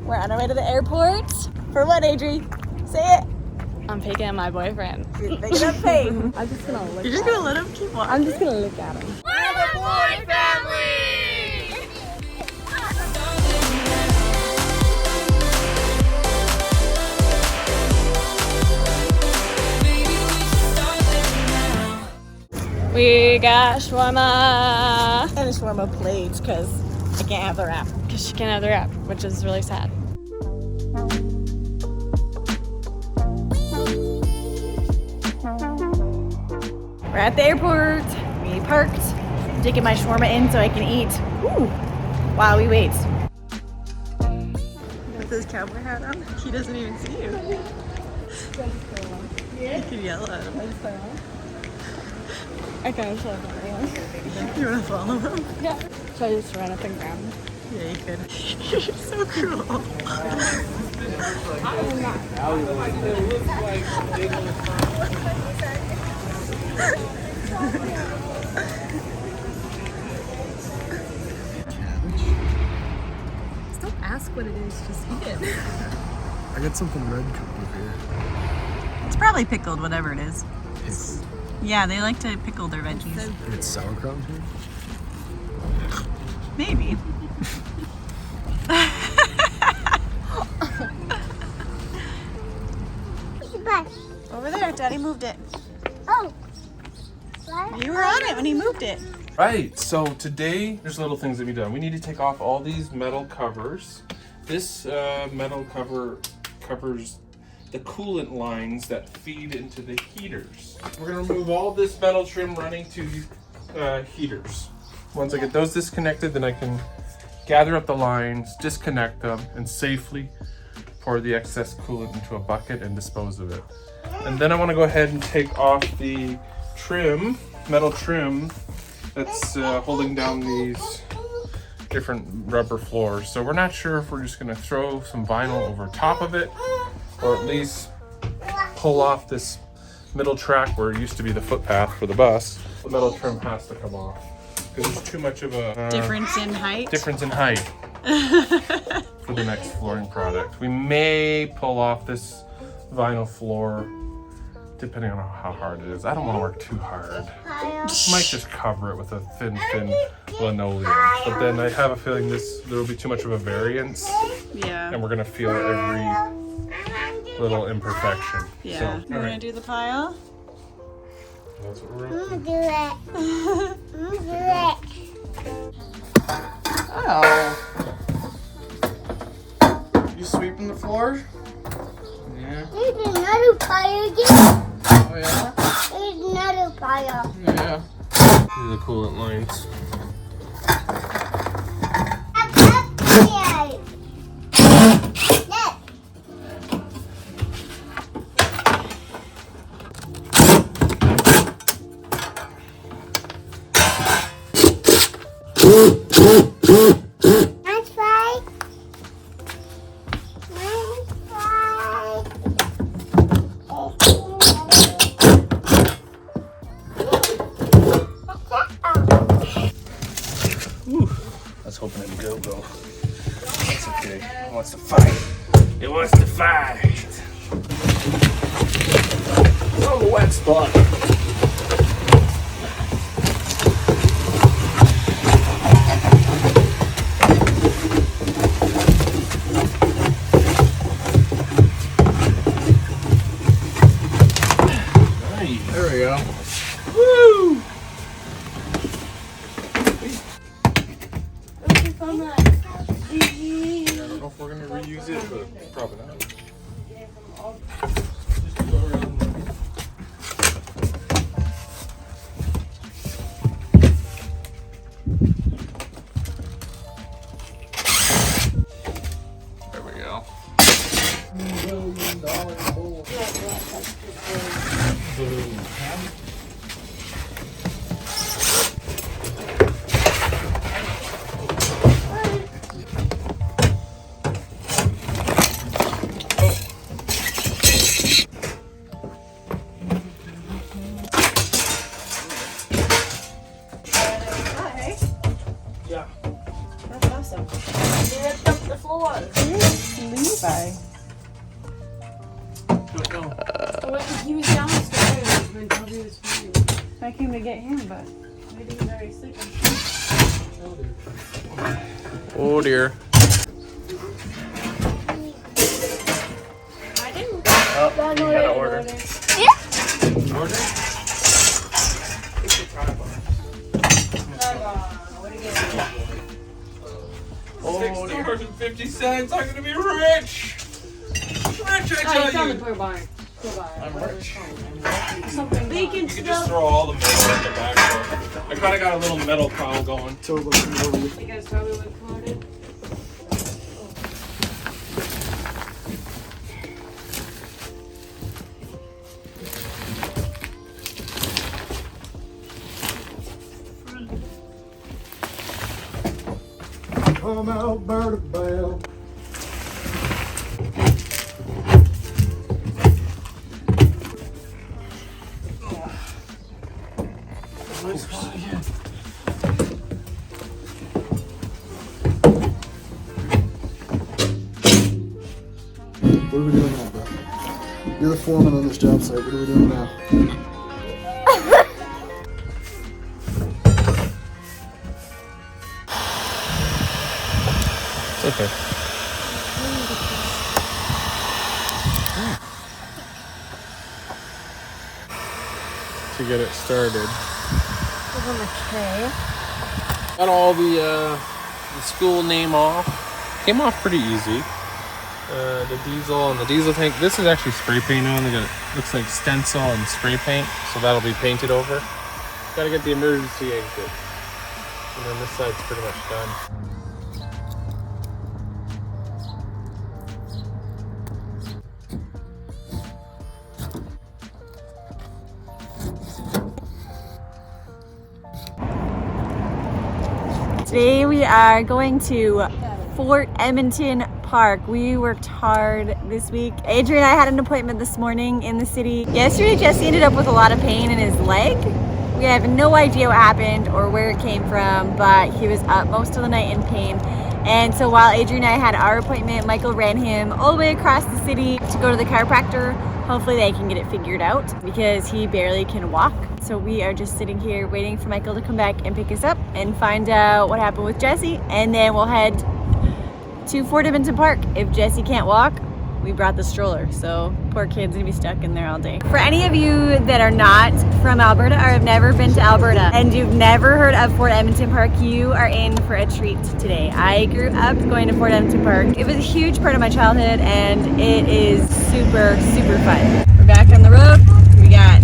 We're on our way to the airport. For what, Adri? Say it. I'm picking up my boyfriend. You're picking up Faith. I'm just gonna look. You're just gonna let him keep walking? I'm just gonna look at him. We're the Ford family! We got shawarma. And a shawarma plates because I can't have the wrap. Because she can't have the wrap, which is really sad. We're at the airport. We parked. I'm taking my shawarma in so I can eat. Ooh. While we wait. With his cowboy hat on, he doesn't even see you. You can yell at him. I kind of love everyone. You want to follow him? Yeah. So I just run up and grab him. Yeah, you could. You're so cruel. Don't ask what it is, just eat it. I got something red coming up here. It's probably pickled, whatever it is. It's Yeah, they like to pickle their veggies. it's sauerkraut here. Maybe. Over there, Daddy moved it. Oh. What? You were on it when he moved it. Right, so today there's little things that we've done. We need to take off all these metal covers. This metal cover covers the coolant lines that feed into the heaters. We're gonna remove all this metal trim running to these heaters. Once I get those disconnected, then I can gather up the lines, disconnect them, and safely pour the excess coolant into a bucket and dispose of it. And then I want to go ahead and take off the trim, metal trim, that's holding down these different rubber floors. So we're not sure if we're just going to throw some vinyl over top of it, or at least pull off this middle track where it used to be the footpath for the bus. The metal trim has to come off because there's too much of a Difference in height. for the next flooring product. We may pull off this vinyl floor depending on how hard it is. I don't want to work too hard. Might just cover it with a thin linoleum. But then I have a feeling there will be too much of a variance, Yeah. and we're gonna feel every little imperfection. Yeah. So, We're all gonna right. do the pile. That's what we're I'm up gonna to. do it. I'm gonna do Oh. You sweeping the floor? Yeah. it. There's another pile again. Oh yeah? There's another pile. Yeah. These are the coolant lines. Nice fry. Nice fry. I was hoping it would go. That's okay. It wants to fight. It wants to fight. Oh, the wet spot. There we go. Woo! I don't know if we're gonna reuse it, but probably not. There we go. Boom. That's awesome. You ripped up the floor. Bye. He was downstairs when Toby was fine. I came to get him, but maybe he's already sleeping. Oh dear. I didn't. Oh, you gotta order. Yeah. Order? Oh, $6.50. I'm gonna be rich. Rich, I tell you. the poor barn. I'm rich. Something bacon You can just throw all the metal in the back. I kind of got a little metal pile going. Because Toby was promoted. Come Alberta Belle. What are we doing now, bro? You're the foreman on this job site. What are we doing now? It's okay. To get it started. Got all the school name off. Came off pretty easy. The diesel and the diesel tank. This is actually spray paint on. They got looks like stencil and spray paint, so that'll be painted over. Got to get the emergency exit, and then this side's pretty much done. Today we are going to Fort Edmonton Park. We worked hard this week. Adrian and I had an appointment this morning in the city. Yesterday Jesse ended up with a lot of pain in his leg. We have no idea what happened or where it came from, but he was up most of the night in pain. And so while Adrian and I had our appointment, Michael ran him all the way across the city to go to the chiropractor. Hopefully they can get it figured out because he barely can walk. So we are just sitting here waiting for Michael to come back and pick us up and find out what happened with Jesse. And then we'll head to Fort Edmonton Park. If Jesse can't walk, we brought the stroller. So poor kid's gonna be stuck in there all day. For any of you that are not from Alberta or have never been to Alberta and you've never heard of Fort Edmonton Park, you are in for a treat today. I grew up going to Fort Edmonton Park. It was a huge part of my childhood and it is super, super fun. We're back on the road. We got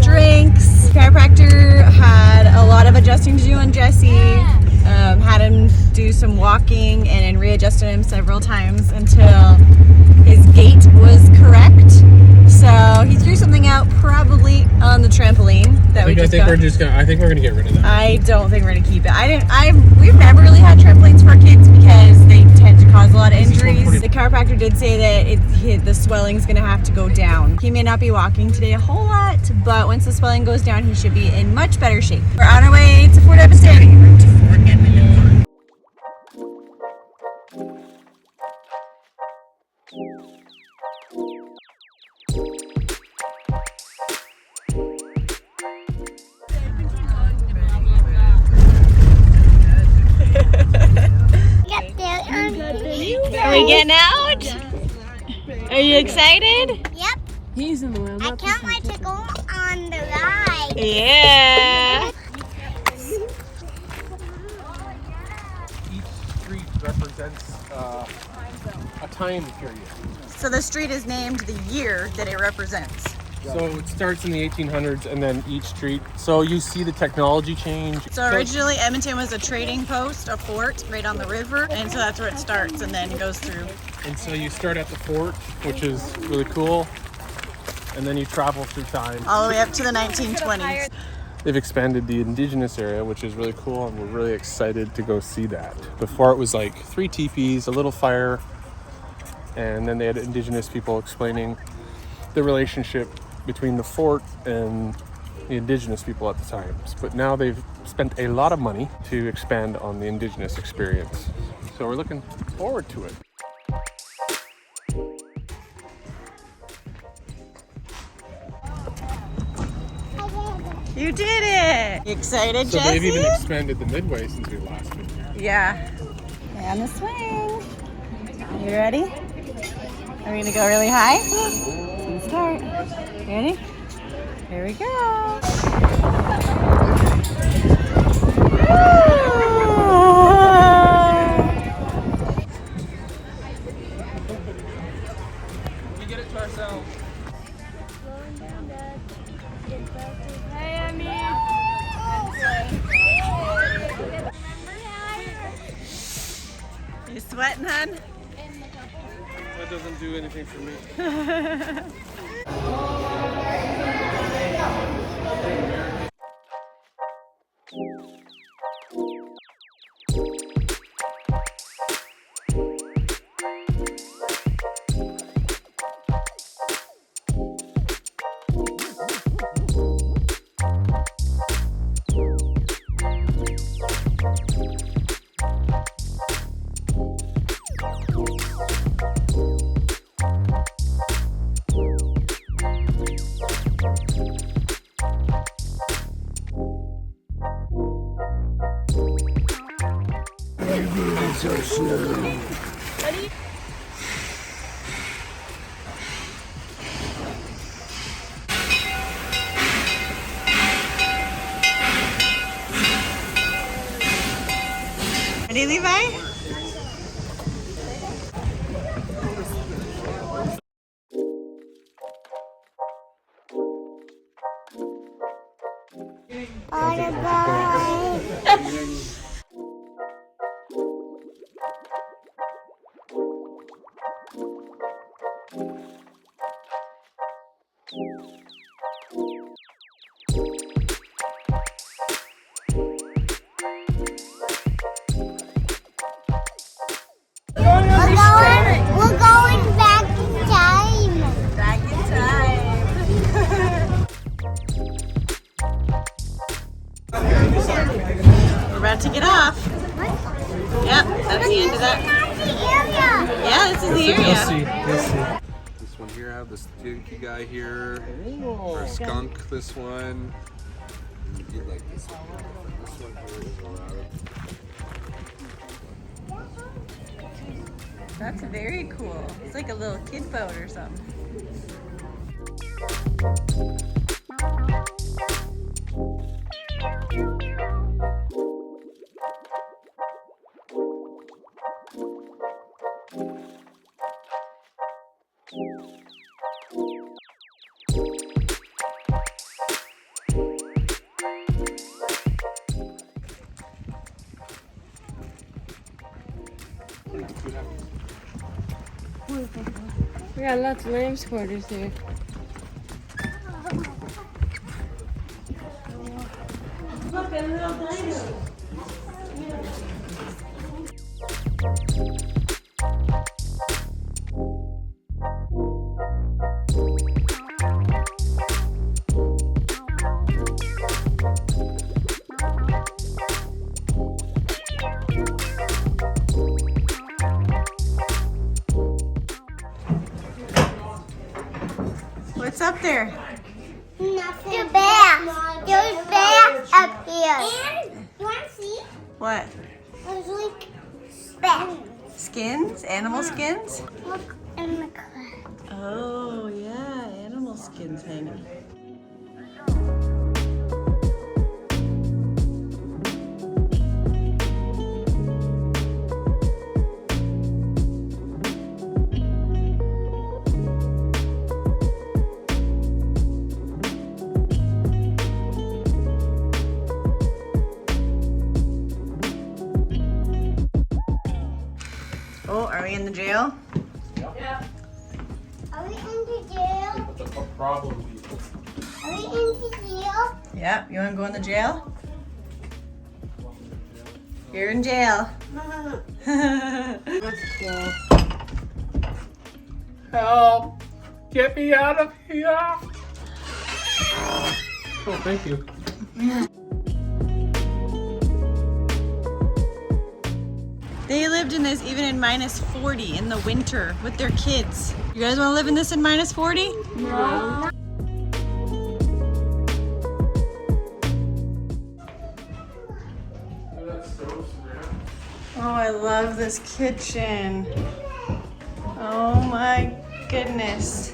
drinks. Chiropractor had a lot of adjusting to do on Jesse. Had him do some walking and then readjusted him several times until his gait was correct. So he threw something out probably on the trampoline that we just got. I think we're gonna get rid of that. I don't think we're gonna keep it. We've never really had trampolines for our kids because they tend to cause a lot of injuries. The chiropractor did say that the swelling's gonna have to go down. He may not be walking today a whole lot, but once the swelling goes down, he should be in much better shape. We're on our way to Fort Edmonton. Are we getting out? Are you excited? Yep. He's in the room. I can't wait to go on the ride. Yeah. Each street represents a time period. So the street is named the year that it represents. So it starts in the 1800s and then each street. So you see the technology change. So originally Edmonton was a trading post, a fort right on the river, and so that's where it starts and then goes through. And so you start at the fort, which is really cool, and then you travel through time. All the way up to the 1920s. They've expanded the indigenous area, which is really cool, and we're really excited to go see that. Before it was like 3 teepees, a little fire, and then they had indigenous people explaining the relationship between the fort and the indigenous people at the time. But now they've spent a lot of money to expand on the indigenous experience. So we're looking forward to it. You did it! You excited, So Jesse? they've even expanded the midway since we last been here. Yeah. And the swing. You ready? Are we gonna go really high? Let's start. Ready? Here we go. We get it to ourselves. You sweating, hun? That doesn't do anything for me. Ready, Levi? We're going back in time. Back in time. We're about to get off. Yep, that's the end of that. Yeah, this is the area. You'll see. This one here, I have this stinky guy here. Or a skunk, this one. You'd like this one. This one here is a rabbit. That's very cool. It's like a little kid boat or something. We got lots of lambs quarters here. Look, a little dino. What's up there? Nothing. The bear. There's bears up here. And you want to see? What? There's like spins. Skins? Animal skins? Look in the cloud. Oh, yeah, animal skins hanging. Oh, are we in the jail? Are we in the jail? That's a problem, people. Are we in the jail? Yep, you want to go in the jail? You're in jail. That's cool. Help! Get me out of here! Oh, thank you. They lived in this even in minus 40 in the winter with their kids. You guys want to live in this in minus 40? No. Oh, I love this kitchen. Oh my goodness.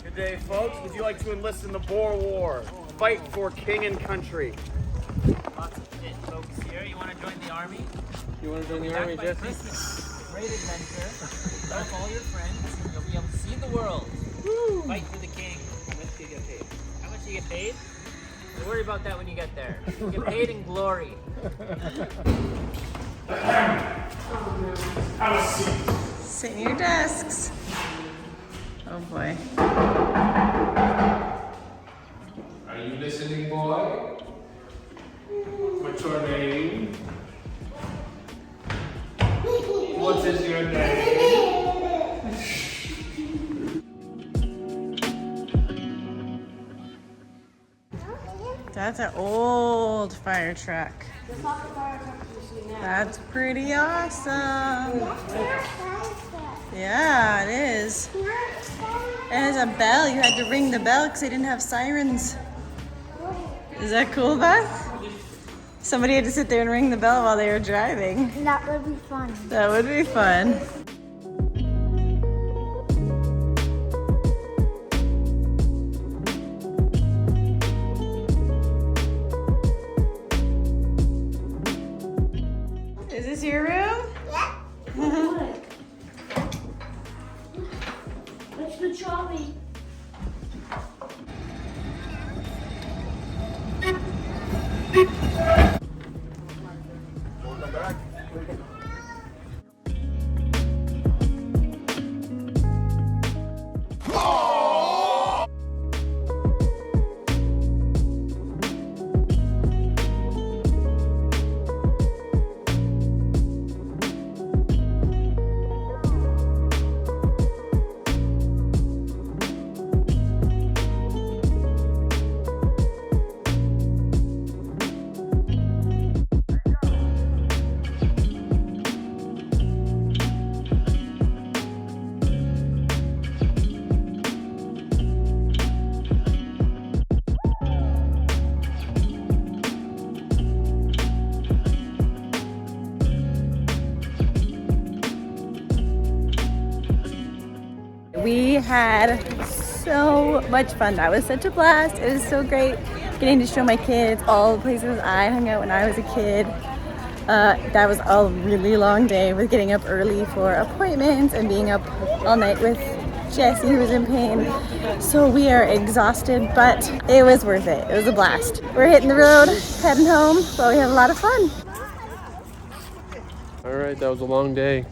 Good day, folks. Would you like to enlist in the Boer War? Fight for king and country. Lots of fit folks here. You want to join the army? You want to join the army, Jesse? Great adventure. Love all your friends. You'll be able to see the world. Fight for the king. How much do you get paid? How much do you get paid? Don't worry about that when you get there. You get paid in glory. Sit in your desks. Oh boy. Are you listening, boy? What's your name? What is your name? That's an old fire truck. That's pretty awesome. Yeah, it is. It has a bell. You had to ring the bell because they didn't have sirens. Is that cool, Beth? Somebody had to sit there and ring the bell while they were driving. That would be fun. That would be fun. Is this your room? Yeah. Let's go shopping. We had so much fun. That was such a blast. It was so great getting to show my kids all the places I hung out when I was a kid. That was a really long day with getting up early for appointments and being up all night with Jesse, who was in pain. So we are exhausted, but it was worth it. It was a blast. We're hitting the road, heading home, but we had a lot of fun. All right, that was a long day.